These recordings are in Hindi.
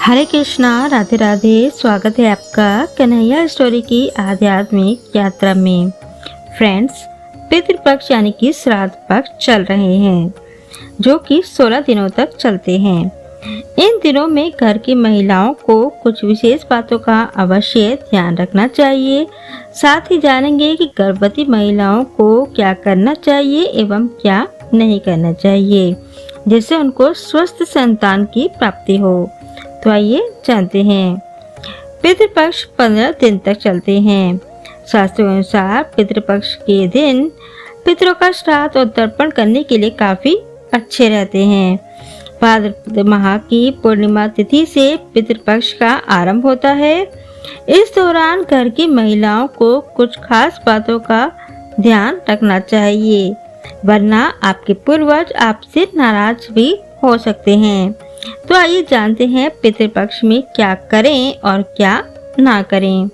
हरे कृष्णा, राधे राधे। स्वागत है आपका कन्हैया स्टोरी की आध्यात्मिक यात्रा में। फ्रेंड्स, पितृपक्ष यानी कि श्राद्ध पक्ष चल रहे हैं जो कि 16 दिनों तक चलते हैं। इन दिनों में घर की महिलाओं को कुछ विशेष बातों का अवश्य ध्यान रखना चाहिए। साथ ही जानेंगे कि गर्भवती महिलाओं को क्या करना चाहिए एवं क्या नहीं करना चाहिए जिससे उनको स्वस्थ संतान की प्राप्ति हो। तो आइए जानते हैं। पितृपक्ष 15 दिन तक चलते हैं। शास्त्रों अनुसार पितृपक्ष के दिन पितरों का श्राद्ध और तर्पण करने के लिए काफी अच्छे रहते हैं। भाद्रपद माह की पूर्णिमा तिथि से पितृपक्ष का आरंभ होता है। इस दौरान घर की महिलाओं को कुछ खास बातों का ध्यान रखना चाहिए, वरना आपके पूर्वज आपसे नाराज भी हो सकते हैं। तो आइए जानते हैं पितृपक्ष में क्या करें और क्या ना करें।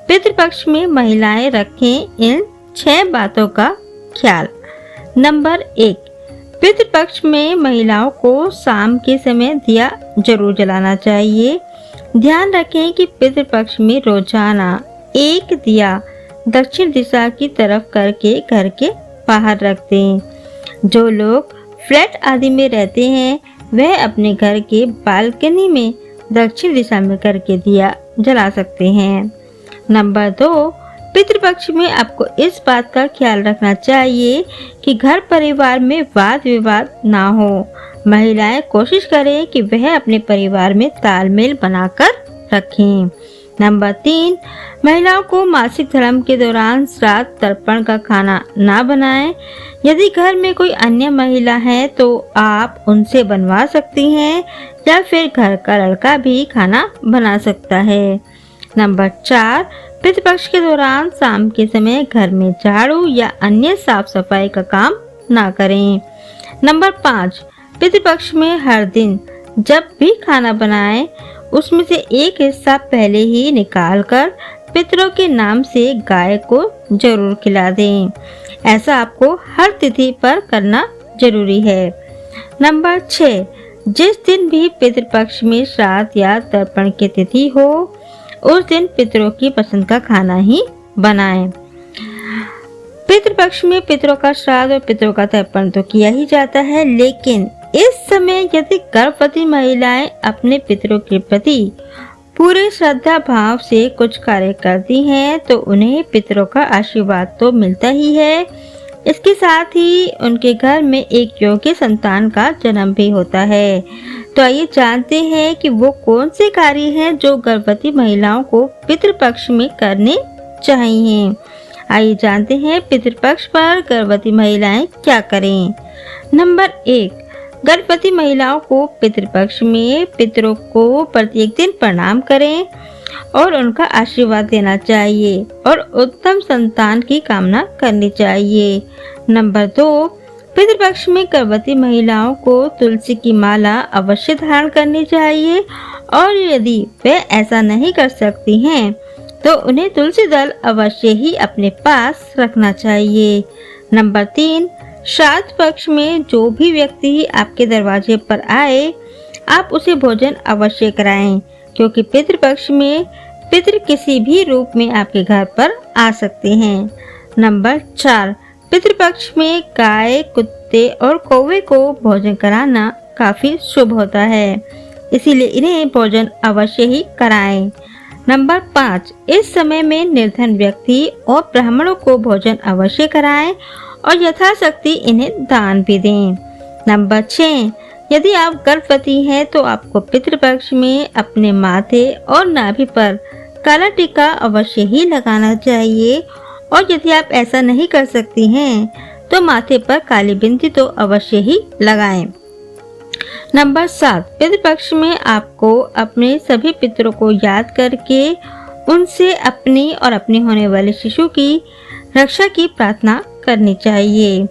पितृपक्ष में महिलाएं रखें इन 6 बातों का ख्याल। नंबर 1, पितृपक्ष में महिलाओं को शाम के समय दिया जरूर जलाना चाहिए। ध्यान रखें कि पितृपक्ष में रोजाना एक दिया दक्षिण दिशा की तरफ करके घर के बाहर रख दें। जो लोग फ्लैट आदि में रहते हैं वह अपने घर के बालकनी में दक्षिण दिशा में करके दिया जला सकते हैं। नंबर 2, पितृपक्ष में आपको इस बात का ख्याल रखना चाहिए कि घर परिवार में वाद विवाद ना हो। महिलाएं कोशिश करें कि वह अपने परिवार में तालमेल बनाकर रखें। नंबर 3, महिलाओं को मासिक धर्म के दौरान श्राद्ध तर्पण का खाना ना बनाएं। यदि घर में कोई अन्य महिला है तो आप उनसे बनवा सकती हैं या फिर घर का लड़का भी खाना बना सकता है। नंबर 4, पितृपक्ष के दौरान शाम के समय घर में झाड़ू या अन्य साफ सफाई का काम ना करें। नंबर 5, पितृपक्ष में हर दिन जब भी खाना बनाएं उसमें से एक हिस्सा पहले ही निकालकर पितरों के नाम से गाय को जरूर खिला दें। ऐसा आपको हर तिथि पर करना जरूरी है। नंबर 6, जिस दिन भी पितृपक्ष में श्राद्ध या तर्पण की तिथि हो उस दिन पितरों की पसंद का खाना ही बनाएं। पितृपक्ष में पितरों का श्राद्ध और पितरों का तर्पण तो किया ही जाता है, लेकिन इस समय यदि गर्भवती महिलाएं अपने पितरों के प्रति पूरे श्रद्धा भाव से कुछ कार्य करती हैं तो उन्हें पितरों का आशीर्वाद तो मिलता ही है। इसके साथ ही उनके घर में एक योग्य संतान का जन्म भी होता है। तो आइए जानते हैं कि वो कौन से कार्य हैं जो गर्भवती महिलाओं को पितृपक्ष में करने चाहिए। आइए जानते हैं पितृपक्ष पर गर्भवती महिलाएं क्या करें। नंबर 1, गर्भवती महिलाओं को पितृपक्ष में पितरों को प्रत्येक दिन प्रणाम करें और उनका आशीर्वाद देना चाहिए और उत्तम संतान की कामना करनी चाहिए। नंबर 2, पितृपक्ष में गर्भवती महिलाओं को तुलसी की माला अवश्य धारण करनी चाहिए और यदि वे ऐसा नहीं कर सकती हैं तो उन्हें तुलसी दल अवश्य ही अपने पास रखना चाहिए। नंबर 3, श्राद्ध पक्ष में जो भी व्यक्ति आपके दरवाजे पर आए आप उसे भोजन अवश्य कराएं, क्योंकि पितृपक्ष में पितृ किसी भी रूप में आपके घर पर आ सकते हैं। नंबर 4, पितृपक्ष में गाय, कुत्ते और कौवे को भोजन कराना काफी शुभ होता है, इसीलिए इन्हें भोजन अवश्य ही कराएं। नंबर 5, इस समय में निर्धन व्यक्ति और ब्राह्मणों को भोजन अवश्य कराएं और यथाशक्ति इन्हें दान भी दें। नंबर 6, यदि आप गर्भवती हैं तो आपको पितृपक्ष में अपने माथे और नाभि पर काला टीका अवश्य ही लगाना चाहिए और यदि आप ऐसा नहीं कर सकती हैं तो माथे पर काली बिंदी तो अवश्य ही लगाएं। नंबर 7, पितृपक्ष में आपको अपने सभी पितरों को याद करके उनसे अपनी और अपने होने वाले शिशु की रक्षा की प्रार्थना करनी चाहिए।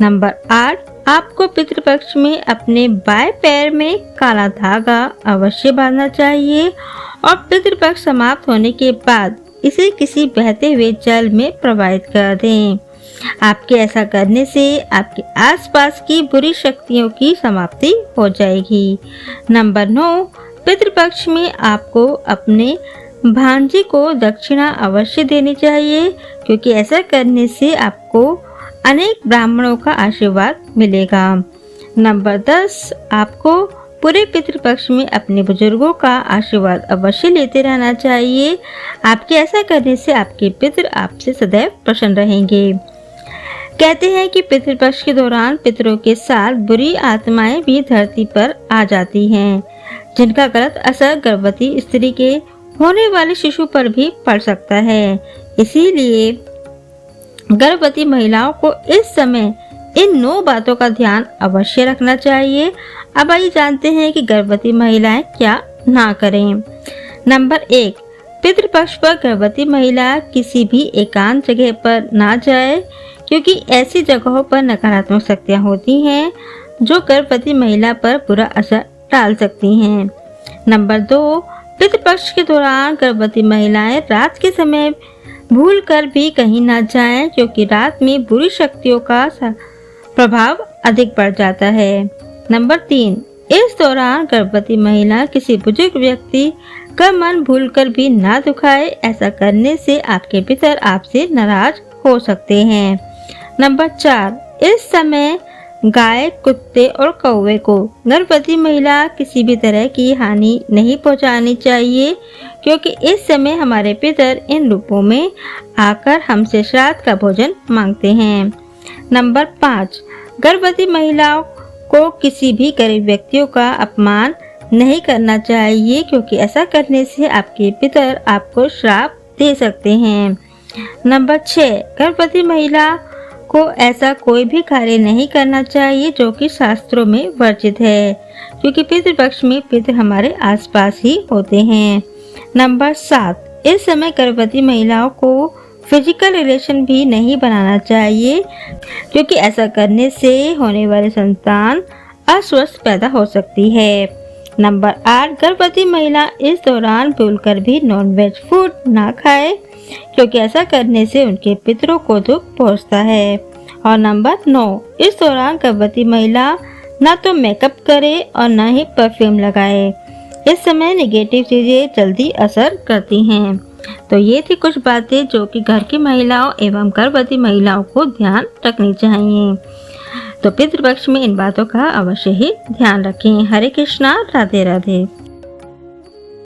नंबर 8, आपको पितृपक्ष में अपने बाएं पैर में काला धागा अवश्य बांधना चाहिए और पितृपक्ष समाप्त होने के बाद इसे किसी बहते हुए जल में प्रवाहित कर दें। आपके ऐसा करने से आपके आसपास की बुरी शक्तियों की समाप्ति हो जाएगी। नंबर 9, पितृपक्ष में आपको अपने भांजे को दक्षिणा अवश्य देनी चाहिए, क्योंकि ऐसा करने से आपको अनेक ब्राह्मणों का आशीर्वाद मिलेगा। नंबर 10, आपको पूरे पितृपक्ष में अपने बुजुर्गों का आशीर्वाद अवश्य लेते रहना चाहिए। आपके ऐसा करने से आपके पितृ आपसे सदैव प्रसन्न रहेंगे। कहते हैं कि पितृपक्ष के दौरान पितरों के साथ बुरी आत्माएं भी धरती पर आ जाती हैं, जिनका गलत असर गर्भवती स्त्री के होने वाले शिशु पर भी पड़ सकता है। इसीलिए गर्भवती महिलाओं को इस समय इन 9 बातों का ध्यान अवश्य रखना चाहिए। अब आइए जानते हैं कि गर्भवती महिलाएं क्या ना करें। नंबर 1, पितृपक्ष पर गर्भवती महिला किसी भी एकांत जगह पर ना जाए, क्योंकि ऐसी जगहों पर नकारात्मक शक्तियां होती हैं जो गर्भवती महिला पर बुरा असर डाल सकती हैं। नंबर 2, पितृपक्ष के दौरान गर्भवती महिलाएं रात के समय भूलकर भी कहीं ना जाएं, क्योंकि रात में बुरी शक्तियों का प्रभाव अधिक बढ़ जाता है। नंबर 3, इस दौरान गर्भवती महिला किसी बुजुर्ग व्यक्ति का मन भूलकर भी ना दुखाए। ऐसा करने से आपके पितर आपसे नाराज हो सकते हैं। नंबर 4, इस समय गाय, कुत्ते और कौवे को गर्भवती महिला किसी भी तरह की हानि नहीं पहुंचानी चाहिए, क्योंकि इस समय हमारे पितर इन रूपों में आकर हमसे श्राद्ध का भोजन मांगते हैं। नंबर 5, गर्भवती महिलाओं को किसी भी गरीब व्यक्तियों का अपमान नहीं करना चाहिए, क्योंकि ऐसा करने से आपके पितर आपको श्राप दे सकते हैं। नंबर 6, गर्भवती महिला को ऐसा कोई भी कार्य नहीं करना चाहिए जो कि शास्त्रों में वर्जित है, क्योंकि पितृपक्ष में पितर हमारे आसपास ही होते हैं। नंबर 7, इस समय गर्भवती महिलाओं को फिजिकल रिलेशन भी नहीं बनाना चाहिए, क्योंकि ऐसा करने से होने वाली संतान अस्वस्थ पैदा हो सकती है। नंबर 8, गर्भवती महिला इस दौरान भूलकर भी नॉनवेज फूड ना खाए, क्योंकि ऐसा करने से उनके पितरों को दुख पहुंचता है। और नंबर 9, इस दौरान गर्भवती महिला ना तो मेकअप करे और ना ही परफ्यूम लगाए। इस समय नेगेटिव चीजें जल्दी असर करती हैं। तो ये थी कुछ बातें जो कि घर की महिलाओं एवं गर्भवती महिलाओं को ध्यान रखनी चाहिए। तो पितृपक्ष में इन बातों का अवश्य ही ध्यान रखें। हरे कृष्णा, राधे राधे।